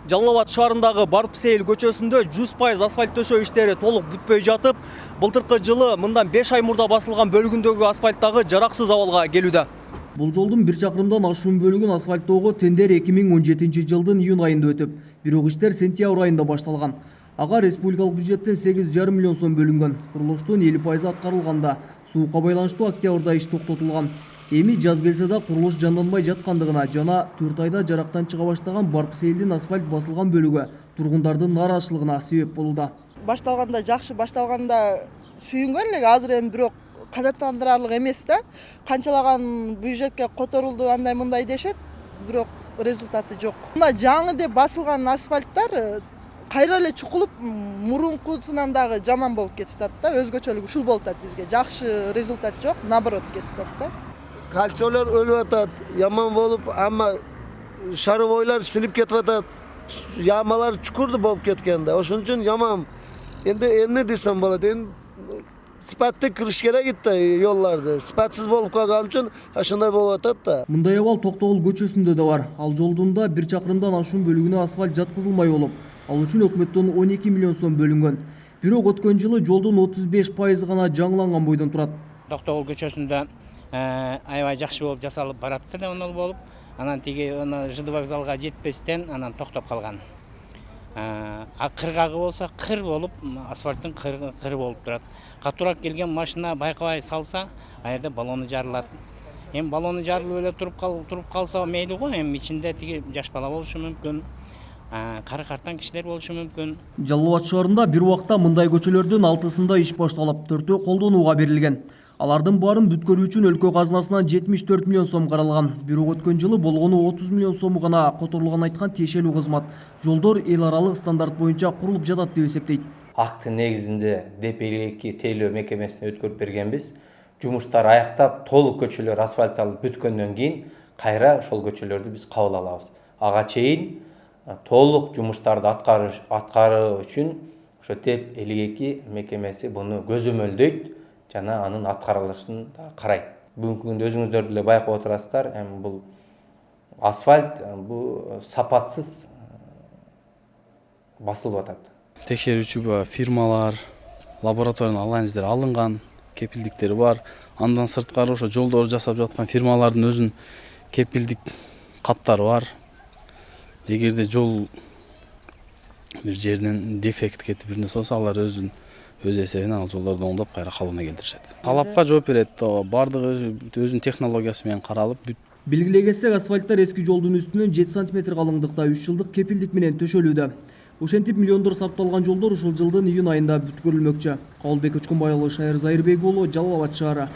Жалал Абад шаарындагы Барпсейил көчөсүндө 100% асфальт төшөө иштери толук бүтпөй жатып, былтыркы жылы мындан 5 ай мурда басылган бөлүгүндөгү асфальттагы жараксыз абалга келүүдө. Бул жолдун 1 чакырымдан ашуун бөлүгүн асфальттоого тендер 2017 жылдын июнь айында өтүп, бирок иштер сентябрь айында башталган. Ага республикалык бюджеттен 8,5 миллион сом бөлүнгөн. Курулуштун 50% аткарылганда, сууга байланыштуу октябрда иш токтотулган. Эми жаз келсе да курулуш жанданбай жаткандыгына жана 4 айда жарактан чыга баштаган Барпсейилдин асфальт басылган бөлүгү тургундардын нааразычылыгына себеп болууда. Башталганда жакшы, башталганда сүйүнгөн элек, азыр эми бирок канааттандырарлык эмес да. Канчалаган бюджетке которулду, андай мындай дешет, бирок результаты жок. Мына жаңы деп басылган асфальттар кайра эле чукулуп, мурункусунан дагы жаман болуп кетип атат да. Өзгөчөлүк ушул болуп атат бизге. Жакшы результат жок, наоборот кетип атат да. Kalçolar ölüp atat, yaman bolup ama şarıvoylar silip ketip atat. Yağmalar çukurdu bolup ketkende. Oşun üçün yaman. Endi emne desem bolot. Endi sipatlı kırış gerek gitti yollarda. Sipatsız bolup kalgan üçün aşınday bolup atat da. Мындай абал Токтогул көчөсүндө да бар. Ал жолдун да 1 чакырымдан ашуун бөлүгүнө асфальт жаткызылмай болуп, ал үчүн өкмөттөн 12 миллион сом бөлүнгөн. Бирок өткөн жылы жолдун 35% гана жаңыланган бойдон турат. Токтогул көчөсүндө аябай жакшы болуп жасалып баратты да онол болуп, анан тиги ЖД вокзалга жетпестен анан токтоп калган. Кыргагы болсо кыр болуп, асфальттын кыры болуп турат. Катурак келген машина байкабай салса, аерде баллону жарылат. Эми баллону жарылып эле туруп калса мейли го, эми ичинде тиги жаш бала болушу мүмкүн. Кары картан кишилер болушу мүмкүн. Жалал Абад шаарында бир убакта мындай көчөлөрдүн 6-сында иш башталып, 4-өө колдонууга берилген. Алардын баарын бүткөрүү үчүн өлкө казынасынан 74 миллион сом каралган. Бирок өткөн жылы болгону 30 миллион сом гана которулган айткан тиешелүү кызмат. Жолдор эл аралык стандарт боюнча курулуп жатат деп эсептейт. Актын негизинде ДП2 тейлөө мекемесине өткөрүп бергенбиз. Жумуштар аяктап, толук көчөлөр асфальтталып бүткөндөн кийин кайра ошол көчөлөрдү биз кабыл алабыз. Ага чейин толук жумуштарды аткаруу үчүн ошо ТЭП2 мекемеси буну көзөмөлдөйт жана анын аткарылышын карайт. Бүгүнкү күндө өзүңүздөр деле байкап отурасыздар, эми бул асфальт бул сапатсыз басылып атат. Текшерүүчү фирмалар, лабораториянын анализдери алынган, кепилдиктери бар. Андан сырткары ошо жолдорду жасап жаткан фирмалардын өзүнүн кепилдик каттары бар. Эгерде жол бир жеринен дефект кетип бир нерсе болсо, алар өз эсебинен ал жолдорду оңдоп кайра калыбына келтиришет. Талапка жооп берет, бардыгы өзүнүн технологиясы менен каралып. Белгилей кетсек, асфальттар эски жолдун үстүнөн 7 см калыңдыкта 3 жылдык кепилдик менен төшөлүүдө. Ошентип миллиондор сарпталган жолдор ушул жылдын июнь айында бүткөрүлмөкчү. Кабылбек Өчкөнбай уулу, Шайыр Зайырбек уулу, Жалал Абад шаары.